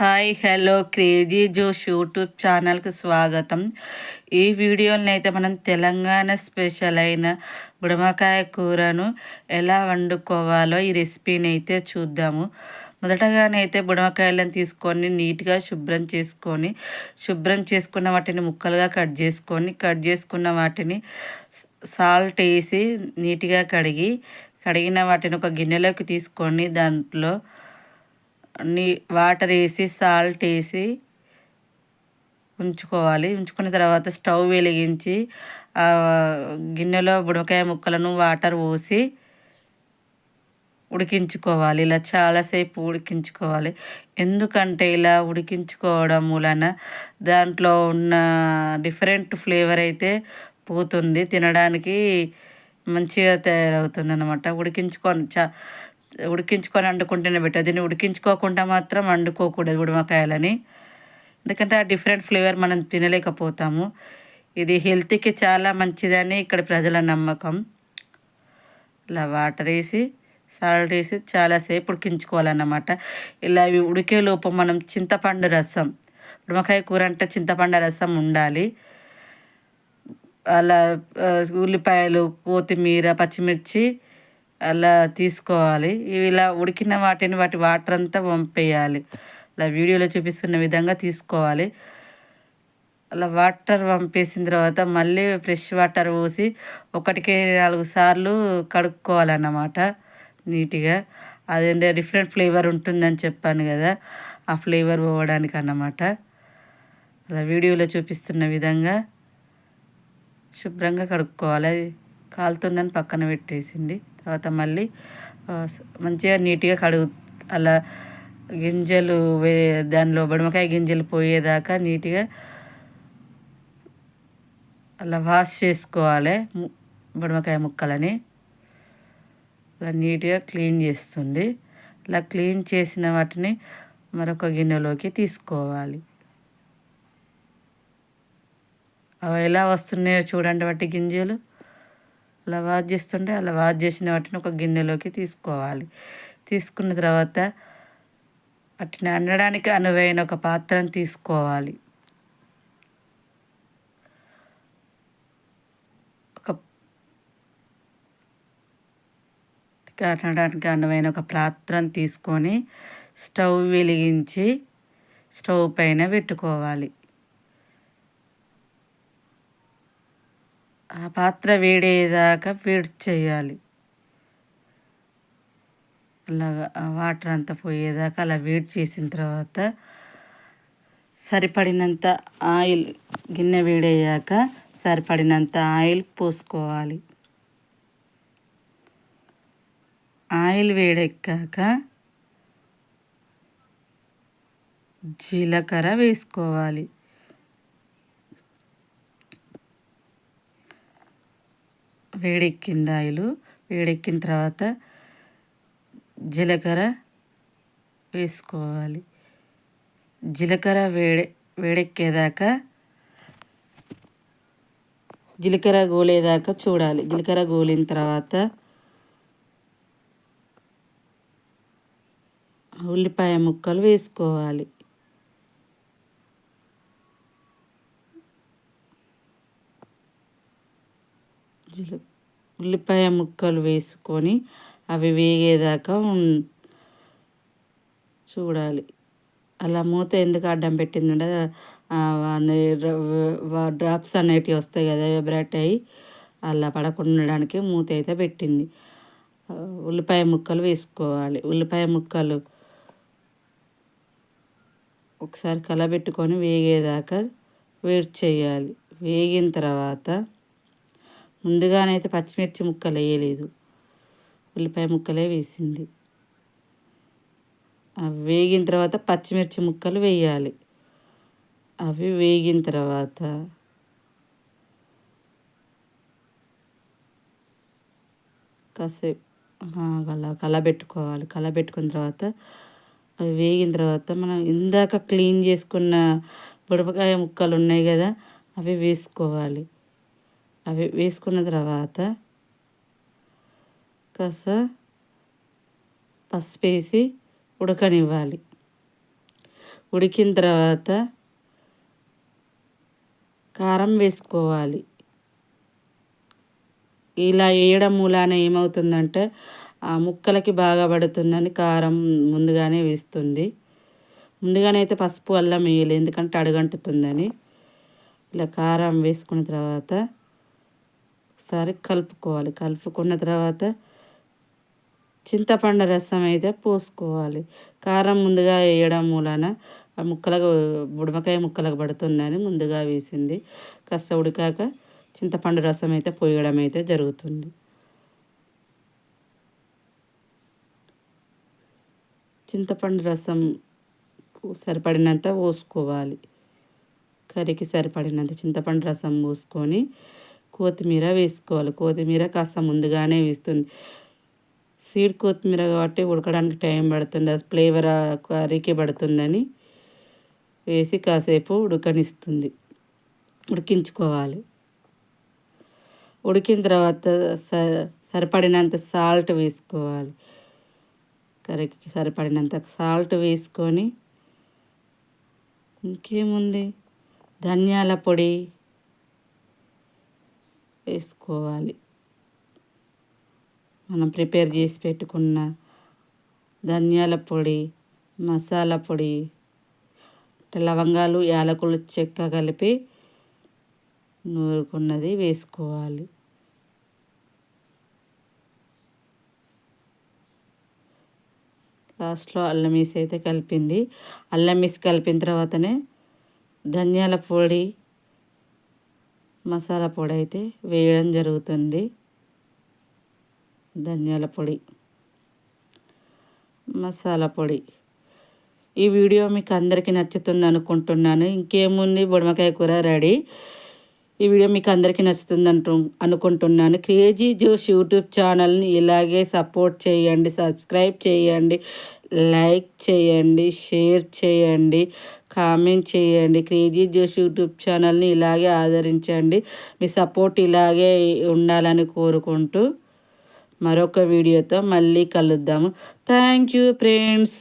Hi hello crazy జోష్ YouTube ఛానల్కి స్వాగతం. ఈ వీడియోని అయితే మనం తెలంగాణ స్పెషల్ అయిన బుడమకాయ కూరను ఎలా వండుకోవాలో ఈ రెసిపీని అయితే చూద్దాము. మొదటగానైతే బుడమకాయలను తీసుకొని నీట్గా శుభ్రం చేసుకున్న వాటిని ముక్కలుగా కట్ చేసుకున్న వాటిని సాల్ట్ వేసి నీట్గా కడిగిన వాటిని ఒక గిన్నెలోకి తీసుకొని దాంట్లో వాటర్ వేసి సాల్ట్ వేసి ఉంచుకున్న తర్వాత స్టవ్ వెలిగించి గిన్నెలో బుడకాయ ముక్కలను వాటర్ పోసి ఉడికించుకోవాలి. ఇలా చాలాసేపు ఉడికించుకోవాలి. ఎందుకంటే ఇలా ఉడికించుకోవడం వలన దాంట్లో ఉన్న డిఫరెంట్ ఫ్లేవర్ అయితే పోతుంది, తినడానికి మంచిగా తయారవుతుంది అన్నమాట. ఉడికించుకొని వండుకుంటేనే బెటర్. దీన్ని ఉడికించుకోకుండా మాత్రం వండుకోకూడదు బుడమకాయలని, ఎందుకంటే ఆ డిఫరెంట్ ఫ్లేవర్ మనం తినలేకపోతాము. ఇది హెల్త్కి చాలా మంచిదని ఇక్కడ ప్రజల నమ్మకం. ఇలా వాటర్ వేసి సాల్ట్ వేసి చాలాసేపు ఉడికించుకోవాలన్నమాట. ఇలా ఉడికే లోపు మనం చింతపండు రసం, బుడమకాయ కూర అంటే చింతపండు రసం ఉండాలి. అలా ఉల్లిపాయలు, కొత్తిమీర, పచ్చిమిర్చి అలా తీసుకోవాలి. ఇలా ఉడికిన వాటి వాటర్ అంతా వంపేయాలి. అలా వీడియోలో చూపిస్తున్న విధంగా తీసుకోవాలి. అలా వాటర్ వంపేసిన తర్వాత మళ్ళీ ఫ్రెష్ వాటర్ పోసి 1-4 సార్లు కడుక్కోవాలన్నమాట నీట్గా. అదేంటే డిఫరెంట్ ఫ్లేవర్ ఉంటుందని చెప్పాను కదా, ఆ ఫ్లేవర్ పోవడానికి అన్నమాట. అలా వీడియోలో చూపిస్తున్న విధంగా శుభ్రంగా కడుక్కోవాలి. అది కాలుతుందని పక్కన పెట్టేసింది. తర్వాత మళ్ళీ మంచిగా నీట్గా అలా గింజలు దానిలో బుడమకాయ గింజలు పోయేదాకా నీట్గా అలా వాష్ చేసుకోవాలి. బుడమకాయ ముక్కలని అలా నీట్గా క్లీన్ చేస్తుంది. అలా క్లీన్ చేసిన వాటిని మరొక గిన్నెలోకి తీసుకోవాలి. అవి ఎలా వస్తున్నాయో చూడండి, వాటి గింజలు అలా వాష్ చేస్తుంటే అలా వాష్ చేసిన వాటిని ఒక గిన్నెలోకి తీసుకోవాలి. తీసుకున్న తర్వాత వాటిని వండడానికి అనువైన ఒక పాత్రను తీసుకోవాలి. వండడానికి అనువైన ఒక పాత్రను తీసుకొని స్టవ్ వెలిగించి స్టవ్ పైన పెట్టుకోవాలి. ఆ పాత్ర వేడేదాకా వేడి చేయాలి. అలాగా వాటర్ అంతా పోయేదాకా అలా వేడి చేసిన తర్వాత సరిపడినంత ఆయిల్, గిన్నె వేడయ్యాక సరిపడినంత ఆయిల్ పోసుకోవాలి. ఆయిల్ వేడెక్కాక జీలకర్ర వేసుకోవాలి. వేడెక్కిన తర్వాత జీలకర్ర వేసుకోవాలి. జీలకర్ర వేడెక్కేదాకా జీలకర్ర గోలేదాకా చూడాలి. జీలకర్ర గోలిన తర్వాత ఉల్లిపాయ ముక్కలు వేసుకోవాలి. ఉల్లిపాయ ముక్కలు వేసుకొని అవి వేగేదాకా చూడాలి. అలా మూత ఎందుకు అడ్డం పెట్టిందంటే డ్రాప్స్ అనేటివి వస్తాయి కదా, వైబ్రేట్ అయ్యి అలా పడకుండా ఉండడానికి మూత అయితే పెట్టింది. ఉల్లిపాయ ముక్కలు వేసుకోవాలి. ఉల్లిపాయ ముక్కలు ఒకసారి కలబెట్టుకొని వేగేదాకా వేడి చేయాలి. వేగిన తర్వాత ముందుగానైతే పచ్చిమిర్చి ముక్కలు వేయలేదు, ఉల్లిపాయ ముక్కలే వేసింది. అవి వేగిన తర్వాత పచ్చిమిర్చి ముక్కలు వేయాలి. అవి వేగిన తర్వాత కాసేపు అలా కలబెట్టుకున్న తర్వాత అవి వేగిన తర్వాత మనం ఇందాక క్లీన్ చేసుకున్న బుడమకాయ ముక్కలు ఉన్నాయి కదా, అవి వేసుకోవాలి. అవి వేసుకున్న తర్వాత కాస్త పసుపు వేసి ఉడకనివ్వాలి. ఉడికిన తర్వాత కారం వేసుకోవాలి. ఇలా వేయడం మూలాన ఏమవుతుందంటే ఆ ముక్కలకి బాగా పడుతుందని కారం ముందుగానే వేస్తుంది. ముందుగానే అయితే పసుపు అల్లం వేయలేదు, ఎందుకంటే అడుగంటుతుందని. ఇలా కారం వేసుకున్న తర్వాత ఒకసారి కలుపుకోవాలి. కలుపుకున్న తర్వాత చింతపండు రసం అయితే పోసుకోవాలి. కారం ముందుగా వేయడం మూలాన ఆ ముక్కలకు బుడమకాయ ముక్కలకు పడుతుందని ముందుగా వేసింది. కాస్త ఉడికాక చింతపండు రసం అయితే పోయడం అయితే జరుగుతుంది. చింతపండు రసం సరిపడినంత పోసుకోవాలి. కర్రీకి సరిపడినంత చింతపండు రసం పోసుకొని కొత్తిమీర వేసుకోవాలి. కొత్తిమీర కాస్త ముందుగానే వేస్తుంది. సీడ్ కొత్తిమీర కాబట్టి ఉడకడానికి టైం పడుతుంది, అది ఫ్లేవర్ కర్రీకి పడుతుందని వేసి కాసేపు ఉడికించుకోవాలి. ఉడికిన తర్వాత సరిపడినంత సాల్ట్ వేసుకోవాలి. కర్రీకి సరిపడినంత సాల్ట్ వేసుకొని ఇంకేముంది ధనియాల పొడి వేసుకోవాలి. మనం ప్రిపేర్ చేసి పెట్టుకున్న ధనియాల పొడి, మసాలా పొడి, లవంగాలు, యాలకులు, చెక్క కలిపి నూరుకున్నది వేసుకోవాలి. లాస్ట్లో అల్లం వేసి అయితే కలిపింది. అల్లం వేసి కలిపిన తర్వాతనే ధనియాల పొడి, మసాలా పొడి అయితే వేయడం జరుగుతుంది. ధనియాల పొడి, మసాలా పొడి. ఈ వీడియో మీకు అందరికీ నచ్చుతుంది అనుకుంటున్నాను. ఇంకేముంది, బుడమకాయ కూర రెడీ. ఈ వీడియో మీకు అందరికీ నచ్చుతుంది అనుకుంటున్నాను. క్రేజీ జోష్ యూట్యూబ్ ఛానల్ని ఇలాగే సపోర్ట్ చేయండి, సబ్స్క్రైబ్ చేయండి, లైక్ చేయండి, షేర్ చేయండి, కామెంట్ చేయండి. క్రేజీ జోష్ యూట్యూబ్ ఛానల్ని ఇలాగే ఆదరించండి. మీ సపోర్ట్ ఇలాగే ఉండాలని కోరుకుంటూ మరొక వీడియోతో మళ్ళీ కలుద్దాము. Thank you friends.